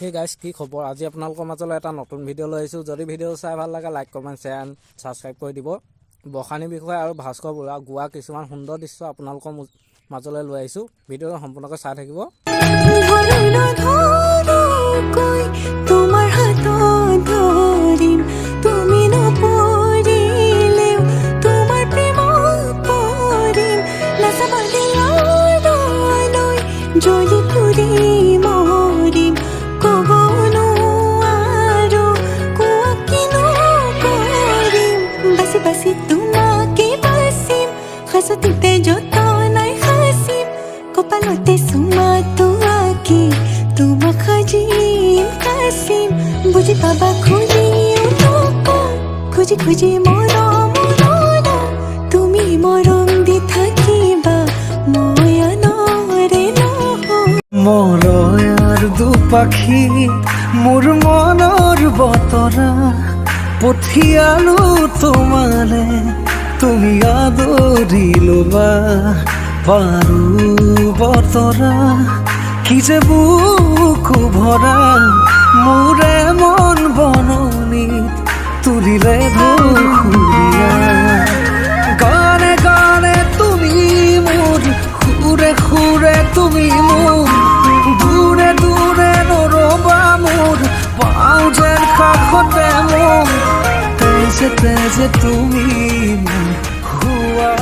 hey guys কি খবৰ আজি আপোনালোকৰ মাজলৈ এটা নতুন ভিডিঅ' লৈ আহিছোঁ যদি ভিডিঅ' চাই ভাল লাগে like comment share and subscribe কৰি দিব বখানী বিষয় আৰু ভাস্কৰ বৰুৱা গোৱা কিছুমান সুন্দৰ দৃশ্য আপোনালোকৰ মাজলৈ লৈ আহিছোঁ ভিডিঅ'টো সম্পূৰ্ণকৈ চাই থাকিব তোমাৰ হাতত ধৰিম তুমি নপৰিলেও তোমাৰ প্ৰেমত পৰিম নাচাবালে লৈ জ্বলি পুৰি মৰিম ক'ব নোৱাৰো কোৱা কিনো কৰিম বাচি বাচি তোমাকে বাচিম সাঁচতিতে যতনাই সাঁচিম কপালতে চুমাটো আঁকি তোমাক সাজিম কাচিম বুজি পাবা খুজিও নকওঁ খুজি খুজি মৰম তুমি মৰম দি থাকিবা মই আনৰে নহয় মলয়াৰ দুপাখি মোৰ মনৰ বতৰা পঠিয়ালো তোমালে তুমি আদৰি ল'বা পাৰো বতৰা কি যে বুকু ভৰা মোৰে মন বননিত তুলিলে ধুৰীয়া গানে গানে তুমি মোৰ সুৰে সুৰে তুমি মোৰ দূৰে দূৰে নৰবা মোৰ পাওঁ যেন কাষতে মোৰ তেজে তেজে তুমি মোৰ হোৱা